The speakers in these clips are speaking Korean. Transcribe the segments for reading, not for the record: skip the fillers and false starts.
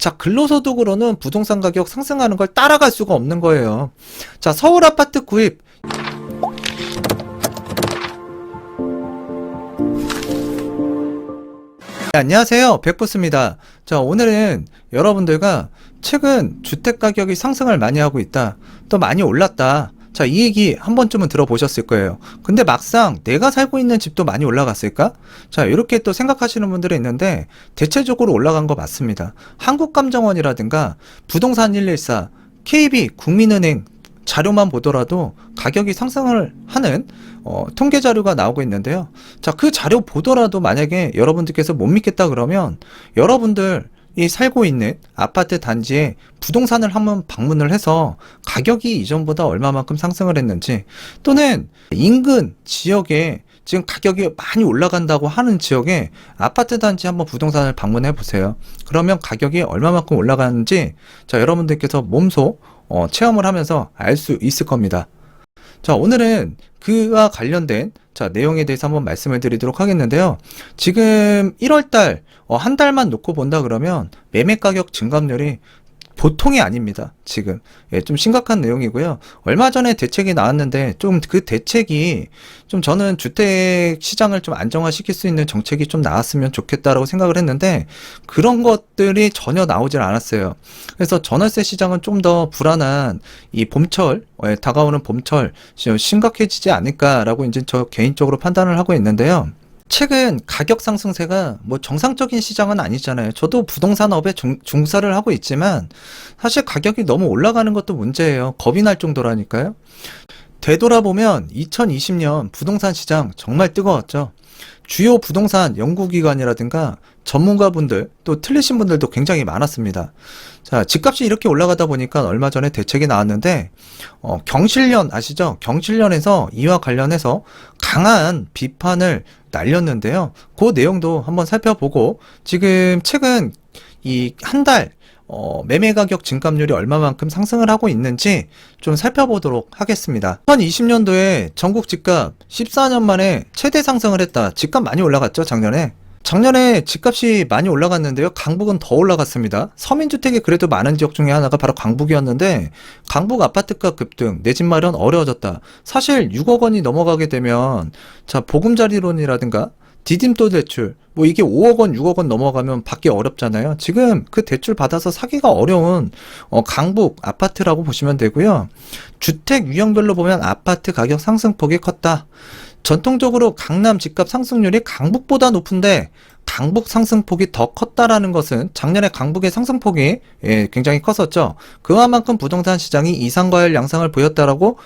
자, 근로소득으로는 부동산 가격 상승하는 걸 따라갈 수가 없는 거예요. 자, 서울 아파트 구입. 네, 안녕하세요. 백보스입니다. 자, 오늘은 여러분들과 최근 주택 가격이 상승을 많이 하고 있다. 또 많이 올랐다. 자, 이 얘기 한 번쯤은 들어보셨을 거예요. 근데 막상 내가 살고 있는 집도 많이 올라갔을까? 자, 이렇게 또 생각하시는 분들이 있는데 대체적으로 올라간 거 맞습니다. 한국감정원이라든가 부동산 114, KB, 국민은행 자료만 보더라도 가격이 상승을 하는 통계 자료가 나오고 있는데요. 자, 그 자료 보더라도 만약에 여러분들께서 못 믿겠다 그러면 여러분들이 살고 있는 아파트 단지에 부동산을 한번 방문을 해서 가격이 이전보다 얼마만큼 상승을 했는지, 또는 인근 지역에 지금 가격이 많이 올라간다고 하는 지역에 아파트 단지 한번 부동산을 방문해 보세요. 그러면 가격이 얼마만큼 올라가는지 자, 여러분들께서 몸소 체험을 하면서 알 수 있을 겁니다. 자, 오늘은 그와 관련된 자, 내용에 대해서 한번 말씀을 드리도록 하겠는데요. 지금 1월달 한 달만 놓고 본다 그러면 매매 가격 증감률이 보통이 아닙니다. 지금 좀 심각한 내용이고요. 얼마 전에 대책이 나왔는데 좀 그 대책이 좀 저는 주택 시장을 좀 안정화시킬 수 있는 정책이 좀 나왔으면 좋겠다라고 생각을 했는데 그런 것들이 전혀 나오질 않았어요. 그래서 전월세 시장은 좀 더 불안한 이 봄철, 다가오는 봄철 심각해지지 않을까라고 이제 저 개인적으로 판단을 하고 있는데요. 최근 가격 상승세가 뭐 정상적인 시장은 아니잖아요. 저도 부동산업에 종사를 하고 있지만 사실 가격이 너무 올라가는 것도 문제예요. 겁이 날 정도라니까요. 되돌아보면 2020년 부동산 시장 정말 뜨거웠죠. 주요 부동산 연구기관이라든가 전문가분들 또 틀리신 분들도 굉장히 많았습니다. 자, 집값이 이렇게 올라가다 보니까 얼마 전에 대책이 나왔는데 경실련 아시죠? 경실련에서 이와 관련해서 강한 비판을 날렸는데요. 그 내용도 한번 살펴보고 지금 최근 이 한 달 매매 가격 증감률이 얼마만큼 상승을 하고 있는지 좀 살펴보도록 하겠습니다. 2020년도에 전국 집값 14년 만에 최대 상승을 했다. 집값 많이 올라갔죠, 작년에. 작년에 집값이 많이 올라갔는데요. 강북은 더 올라갔습니다. 서민주택이 그래도 많은 지역 중에 하나가 바로 강북이었는데 강북 아파트가 급등, 내 집 마련 어려워졌다. 사실 6억 원이 넘어가게 되면 자, 보금자리론이라든가 디딤돌 대출, 뭐 이게 5억 원, 6억 원 넘어가면 받기 어렵잖아요. 지금 그 대출 받아서 사기가 어려운 강북 아파트라고 보시면 되고요. 주택 유형별로 보면 아파트 가격 상승폭이 컸다. 전통적으로 강남 집값 상승률이 강북보다 높은데 강북 상승폭이 더 컸다라는 것은 작년에 강북의 상승폭이 굉장히 컸었죠. 그만큼 부동산 시장이 이상과열 양상을 보였다라고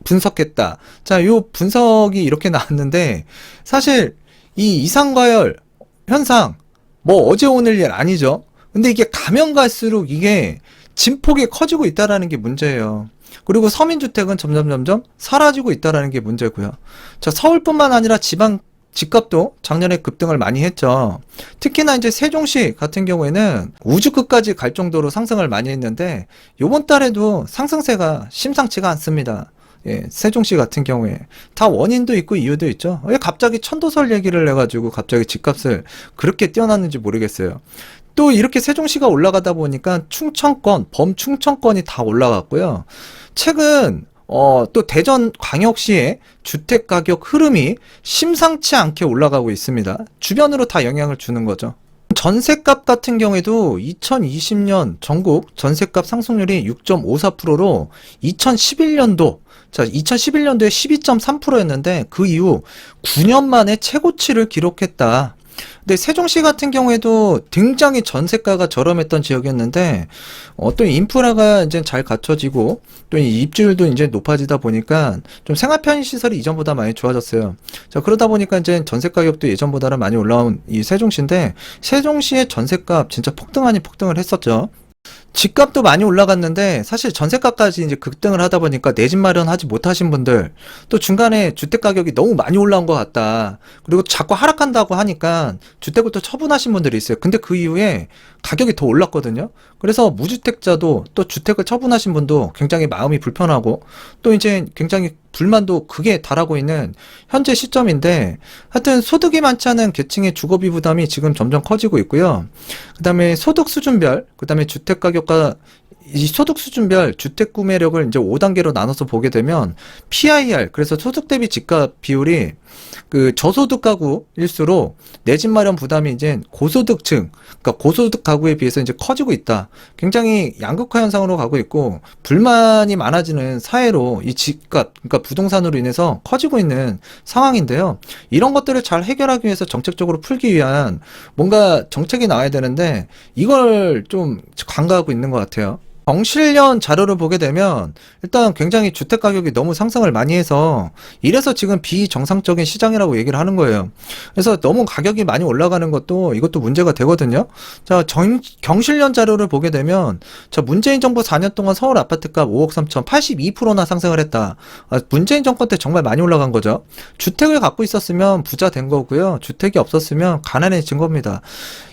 분석했다. 자, 요 분석이 이렇게 나왔는데 사실 이 이상과열 현상 뭐 어제 오늘 일 아니죠. 근데 이게 가면 갈수록 이게 진폭이 커지고 있다라는 게 문제예요. 그리고 서민주택은 점점 사라지고 있다라는 게 문제고요. 자, 서울뿐만 아니라 지방 집값도 작년에 급등을 많이 했죠. 특히나 이제 세종시 같은 경우에는 우주끝까지 갈 정도로 상승을 많이 했는데 요번 달에도 상승세가 심상치가 않습니다. 예, 세종시 같은 경우에 다 원인도 있고 이유도 있죠. 왜 갑자기 천도설 얘기를 해가지고 갑자기 집값을 그렇게 뛰어났는지 모르겠어요. 또 이렇게 세종시가 올라가다 보니까 충청권, 범충청권이 다 올라갔고요. 최근 또 대전 광역시의 주택 가격 흐름이 심상치 않게 올라가고 있습니다. 주변으로 다 영향을 주는 거죠. 전셋값 같은 경우에도 2020년 전국 전셋값 상승률이 6.54%로 2011년도 자, 2011년도에 12.3%였는데 그 이후 9년 만에 최고치를 기록했다. 근데 세종시 같은 경우에도 굉장히 전세가가 저렴했던 지역이었는데 또 인프라가 이제 잘 갖춰지고 또 입주율도 이제 높아지다 보니까 좀 생활 편의 시설이 이전보다 많이 좋아졌어요. 자, 그러다 보니까 이제 전세 가격도 예전보다는 많이 올라온 이 세종시인데 세종시의 전세값 진짜 폭등 아닌 폭등을 했었죠. 집값도 많이 올라갔는데 사실 전세가까지 이제 급등을 하다 보니까 내 집 마련하지 못하신 분들, 또 중간에 주택 가격이 너무 많이 올라온 것 같다. 그리고 자꾸 하락한다고 하니까 주택을 또 처분하신 분들이 있어요. 근데 그 이후에 가격이 더 올랐거든요. 그래서 무주택자도 또 주택을 처분하신 분도 굉장히 마음이 불편하고 또 이제 굉장히 불만도 극에 달하고 있는 현재 시점인데, 하여튼 소득이 많지 않은 계층의 주거비 부담이 지금 점점 커지고 있고요. 그 다음에 소득 수준별, 그 다음에 주택 가격과 이 소득 수준별 주택 구매력을 이제 5단계로 나눠서 보게 되면 PIR, 그래서 소득 대비 집값 비율이 그 저소득 가구일수록 내 집 마련 부담이 이제 고소득층, 그러니까 고소득 가구에 비해서 이제 커지고 있다. 굉장히 양극화 현상으로 가고 있고 불만이 많아지는 사회로 이 집값, 그러니까 부동산으로 인해서 커지고 있는 상황인데요. 이런 것들을 잘 해결하기 위해서 정책적으로 풀기 위한 뭔가 정책이 나와야 되는데 이걸 좀 간과하고 있는 것 같아요. 경실련 자료를 보게 되면 일단 굉장히 주택 가격이 너무 상승을 많이 해서 이래서 지금 비정상적인 시장이라고 얘기를 하는 거예요. 그래서 너무 가격이 많이 올라가는 것도 이것도 문제가 되거든요. 자, 경실련 자료를 보게 되면 자, 문재인 정부 4년 동안 서울 아파트값 5억 3천 82%나 상승을 했다. 문재인 정권 때 정말 많이 올라간 거죠. 주택을 갖고 있었으면 부자 된 거고요. 주택이 없었으면 가난해진 겁니다.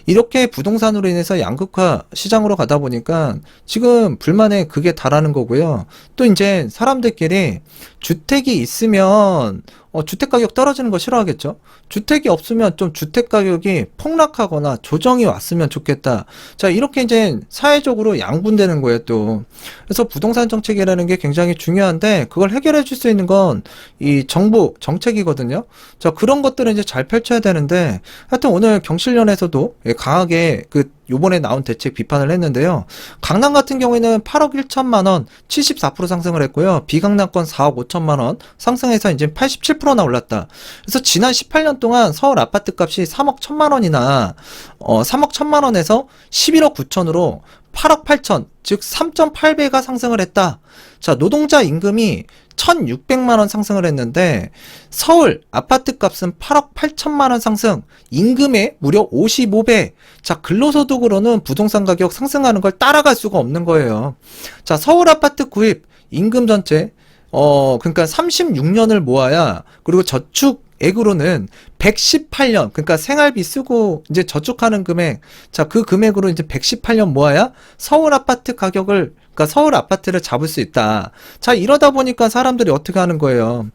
이렇게 부동산으로 인해서 양극화 시장으로 가다 보니까 지금 불만에 극에 달하는 거고요. 또 이제 사람들끼리 주택이 있으면 주택 가격 떨어지는 거 싫어하겠죠. 주택이 없으면 좀 주택 가격이 폭락하거나 조정이 왔으면 좋겠다. 자, 이렇게 이제 사회적으로 양분되는 거예요, 또. 그래서 부동산 정책이라는 게 굉장히 중요한데 그걸 해결해 줄 수 있는 건 이 정부 정책이거든요. 자, 그런 것들을 이제 잘 펼쳐야 되는데 하여튼 오늘 경실련에서도 강하게 그 요번에 나온 대책 비판을 했는데요. 강남 같은 경우에는 8억 1천만 원 74% 상승을 했고요. 비강남권 4억 5천만 원 상승해서 이제 87%나 올랐다. 그래서 지난 18년 동안 서울 아파트 값이 3억 1천만 원이나 3억 1천만 원에서 11억 9천으로 8억 8천, 즉 3.8배가 상승을 했다. 자, 노동자 임금이 1,600만 원 상승을 했는데 서울 아파트 값은 8억 8천만 원 상승, 임금의 무려 55배. 자, 근로소득으로는 부동산 가격 상승하는 걸 따라갈 수가 없는 거예요. 자, 서울 아파트 구입 임금 전체 그러니까 36년을 모아야, 그리고 저축액으로는 118년, 그러니까 생활비 쓰고 이제 저축하는 금액, 자, 그 금액으로 이제 118년 모아야 서울 아파트 가격을, 그러니까 서울 아파트를 잡을 수 있다. 자, 이러다 보니까 사람들이 어떻게 하는 거예요?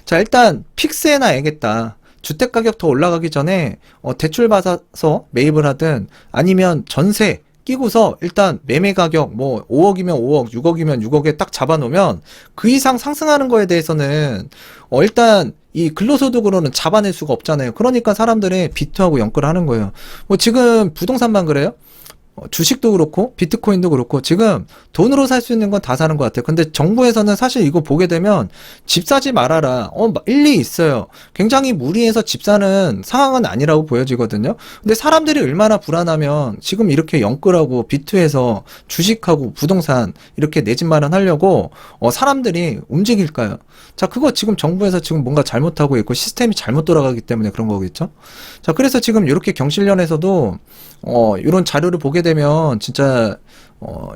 자, 일단 픽스해놔야겠다. 주택 가격 더 올라가기 전에 대출 받아서 매입을 하든 아니면 전세 끼고서 일단 매매 가격 뭐 5억이면 5억, 6억이면 6억에 딱 잡아놓으면 그 이상 상승하는 거에 대해서는 일단 이 근로소득으로는 잡아낼 수가 없잖아요. 그러니까 사람들이 비트하고 연끌을 하는 거예요. 뭐 지금 부동산만 그래요? 주식도 그렇고 비트코인도 그렇고 지금 돈으로 살 수 있는 건 다 사는 것 같아요. 근데 정부에서는 사실 이거 보게 되면 집 사지 말아라. 일리 있어요. 굉장히 무리해서 집 사는 상황은 아니라고 보여지거든요. 근데 사람들이 얼마나 불안하면 지금 이렇게 연끌하고 비트해서 주식하고 부동산 이렇게 내 집 마련하려고 사람들이 움직일까요? 자, 그거 지금 정부에서 지금 뭔가 잘못하고 있고 시스템이 잘못 돌아가기 때문에 그런 거겠죠? 자, 그래서 지금 이렇게 경실련에서도 이런 자료를 보게 되면 진짜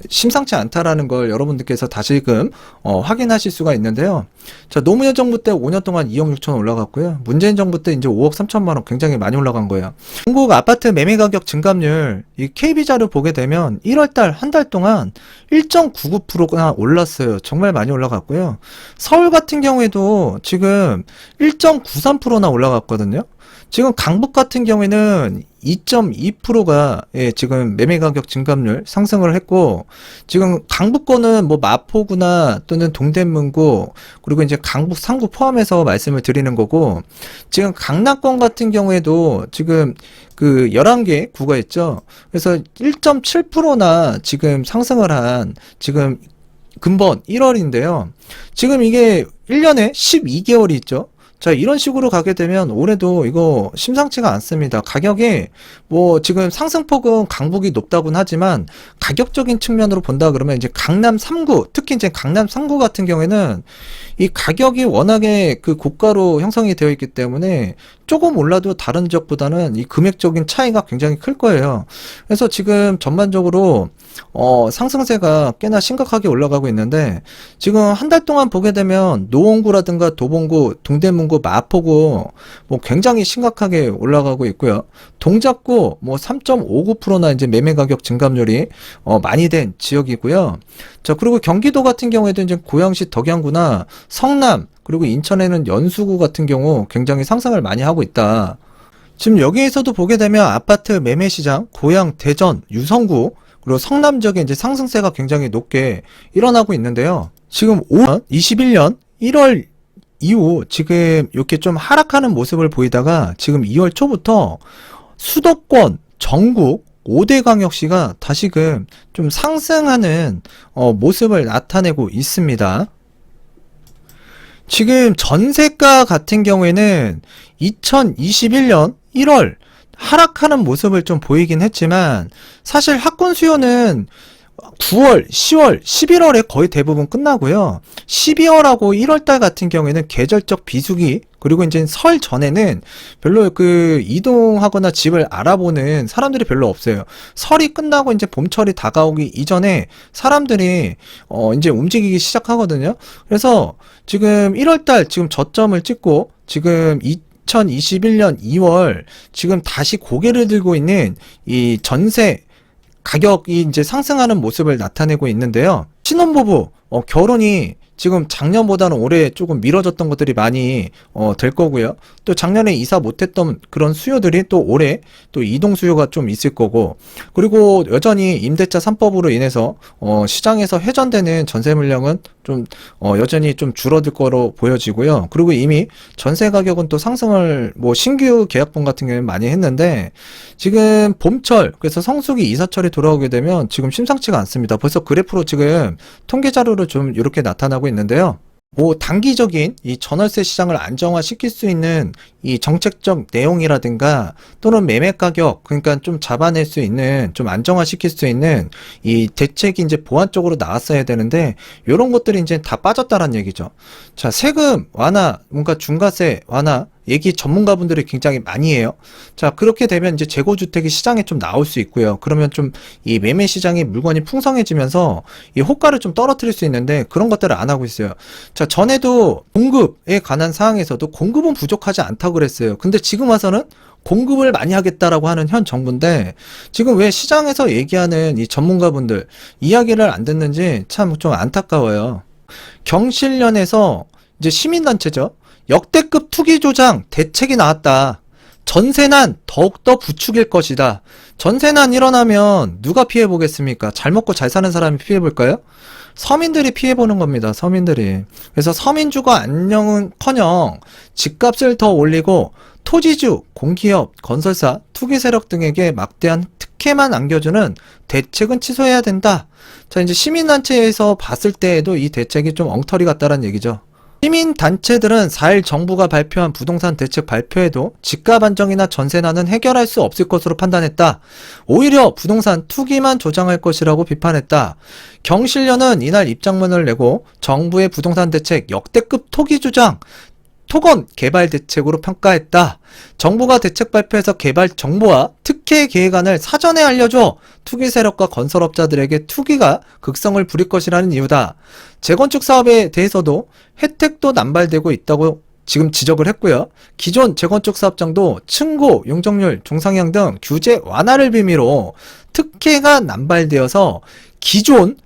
심상치 않다라는 걸 여러분들께서 다시금 확인하실 수가 있는데요. 자, 노무현 정부 때 5년 동안 2억 6천 올라갔고요. 문재인 정부 때 이제 5억 3천만 원 굉장히 많이 올라간 거예요. 전국 아파트 매매 가격 증감률 이 KB 자료 보게 되면 1월 달 한 달 동안 1.99%가 올랐어요. 정말 많이 올라갔고요. 서울 같은 경우에도 지금 1.93%나 올라갔거든요. 지금 강북 같은 경우에는 2.2%가 지금 매매 가격 증감률 상승을 했고, 지금 강북권은 뭐 마포구나 또는 동대문구 그리고 이제 강북 상구 포함해서 말씀을 드리는 거고, 지금 강남권 같은 경우에도 지금 그 11개 구가 있죠. 그래서 1.7%나 지금 상승을 한 지금 근본 1월인데요. 지금 이게 1년에 12개월이 있죠. 자, 이런 식으로 가게 되면 올해도 이거 심상치가 않습니다. 가격이 뭐 지금 상승폭은 강북이 높다고는 하지만 가격적인 측면으로 본다 그러면 이제 강남 3구, 특히 이제 강남 3구 같은 경우에는 이 가격이 워낙에 그 고가로 형성이 되어 있기 때문에 조금 올라도 다른 지역보다는 이 금액적인 차이가 굉장히 클 거예요. 그래서 지금 전반적으로 상승세가 꽤나 심각하게 올라가고 있는데, 지금 한 달 동안 보게 되면 노원구라든가 도봉구, 동대문구, 마포구 뭐 굉장히 심각하게 올라가고 있고요. 동작구 뭐 3.59%나 이제 매매 가격 증감률이 많이 된 지역이고요. 자, 그리고 경기도 같은 경우에도 이제 고양시 덕양구나 성남, 그리고 인천에는 연수구 같은 경우 굉장히 상승을 많이 하고 있다. 지금 여기에서도 보게 되면 아파트 매매 시장, 고양, 대전, 유성구, 그리고 성남 지역에 이제 상승세가 굉장히 높게 일어나고 있는데요. 지금 21년 1월 이후 지금 이렇게 좀 하락하는 모습을 보이다가 지금 2월 초부터 수도권, 전국 5대 광역시가 다시금 좀 상승하는 모습을 나타내고 있습니다. 지금 전세가 같은 경우에는 2021년 1월 하락하는 모습을 좀 보이긴 했지만, 사실 학군 수요는 9월, 10월, 11월에 거의 대부분 끝나고요. 12월하고 1월달 같은 경우에는 계절적 비수기, 그리고 이제 설 전에는 별로 그 이동하거나 집을 알아보는 사람들이 별로 없어요. 설이 끝나고 이제 봄철이 다가오기 이전에 사람들이 이제 움직이기 시작하거든요. 그래서 지금 1월달 지금 저점을 찍고 지금 2021년 2월 지금 다시 고개를 들고 있는 이 전세 가격이 이제 상승하는 모습을 나타내고 있는데요. 신혼부부 결혼이 지금 작년보다는 올해 조금 미뤄졌던 것들이 많이 될 거고요. 또 작년에 이사 못했던 그런 수요들이 또 올해 또 이동 수요가 좀 있을 거고, 그리고 여전히 임대차 3법으로 인해서 시장에서 회전되는 전세 물량은 좀 여전히 좀 줄어들 거로 보여지고요. 그리고 이미 전세 가격은 또 상승을 뭐 신규 계약분 같은 경우는 많이 했는데, 지금 봄철, 그래서 성수기 이사철이 돌아오게 되면 지금 심상치가 않습니다. 벌써 그래프로 지금 통계 자료로 좀 이렇게 나타나고 있는데요. 뭐 단기적인 이 전월세 시장을 안정화시킬 수 있는 이 정책적 내용이라든가 또는 매매 가격, 그러니까 좀 잡아낼 수 있는, 좀 안정화시킬 수 있는 이 대책이 이제 보완적으로 나왔어야 되는데, 이런 것들이 이제 다 빠졌다는 얘기죠. 자, 세금 완화, 뭔가 중과세 완화 얘기 전문가분들이 굉장히 많이 해요. 자, 그렇게 되면 이제 재고주택이 시장에 좀 나올 수 있고요. 그러면 좀 이 매매 시장이 물건이 풍성해지면서 이 호가를 좀 떨어뜨릴 수 있는데, 그런 것들을 안 하고 있어요. 자, 전에도 공급에 관한 사항에서도 공급은 부족하지 않다고 그랬어요. 근데 지금 와서는 공급을 많이 하겠다라고 하는 현 정부인데, 지금 왜 시장에서 얘기하는 이 전문가분들 이야기를 안 듣는지 참 좀 안타까워요. 경실련에서 이제 시민단체죠. 역대급 투기 조장 대책이 나왔다. 전세난 더욱더 부추길 것이다. 전세난 일어나면 누가 피해 보겠습니까? 잘 먹고 잘 사는 사람이 피해 볼까요? 서민들이 피해 보는 겁니다. 서민들이. 그래서 서민주거 안녕은커녕 집값을 더 올리고 토지주, 공기업, 건설사, 투기 세력 등에게 막대한 특혜만 안겨주는 대책은 취소해야 된다. 자, 이제 시민단체에서 봤을 때에도 이 대책이 좀 엉터리 같다는 얘기죠. 시민단체들은 4일 정부가 발표한 부동산 대책 발표에도 집값 안정이나 전세난은 해결할 수 없을 것으로 판단했다. 오히려 부동산 투기만 조장할 것이라고 비판했다. 경실련은 이날 입장문을 내고 정부의 부동산 대책 역대급 토기 주장, 토건 개발 대책으로 평가했다. 정부가 대책 발표에서 개발 정보와 특혜 계획안을 사전에 알려줘 투기 세력과 건설업자들에게 투기가 극성을 부릴 것이라는 이유다. 재건축 사업에 대해서도 혜택도 남발되고 있다고 지금 지적을 했고요. 기존 재건축 사업장도 층고, 용적률, 종상향 등 규제 완화를 빌미로 특혜가 남발되어서 기존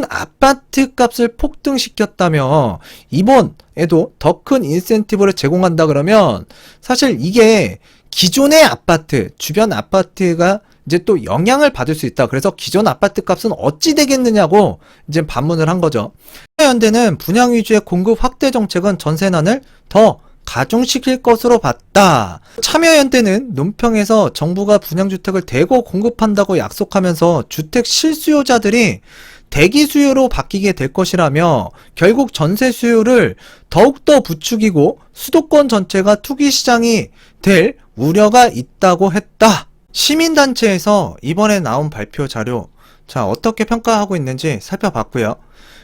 아파트 값을 폭등시켰다며, 이번에도 더 큰 인센티브를 제공한다 그러면 사실 이게 기존의 아파트, 주변 아파트가 이제 또 영향을 받을 수 있다. 그래서 기존 아파트 값은 어찌 되겠느냐고 이제 반문을 한 거죠. 참여연대는 분양 위주의 공급 확대 정책은 전세난을 더 가중시킬 것으로 봤다. 참여연대는 논평에서 정부가 분양주택을 대거 공급한다고 약속하면서 주택 실수요자들이 대기 수요로 바뀌게 될 것이라며 결국 전세 수요를 더욱더 부추기고 수도권 전체가 투기 시장이 될 우려가 있다고 했다. 시민단체에서 이번에 나온 발표 자료, 자, 어떻게 평가하고 있는지 살펴봤고요.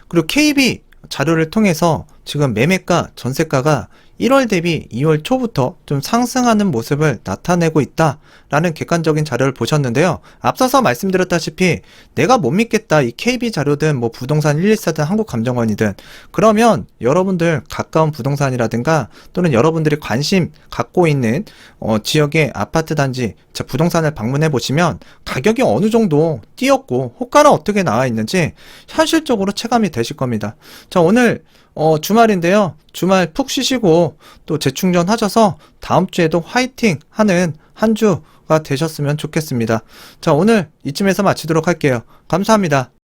그리고 KB 자료를 통해서 지금 매매가, 전세가가 1월 대비 2월 초부터 좀 상승하는 모습을 나타내고 있다라는 객관적인 자료를 보셨는데요. 앞서서 말씀드렸다시피 내가 못 믿겠다, 이 KB 자료든 뭐 부동산 114든 한국감정원이든, 그러면 여러분들 가까운 부동산이라든가 또는 여러분들이 관심 갖고 있는 지역의 아파트 단지, 자, 부동산을 방문해 보시면 가격이 어느 정도 뛰었고 호가는 어떻게 나와 있는지 현실적으로 체감이 되실 겁니다. 자, 오늘 주말인데요. 주말 푹 쉬시고 또 재충전 하셔서 다음 주에도 화이팅 하는 한 주가 되셨으면 좋겠습니다. 자, 오늘 이쯤에서 마치도록 할게요. 감사합니다.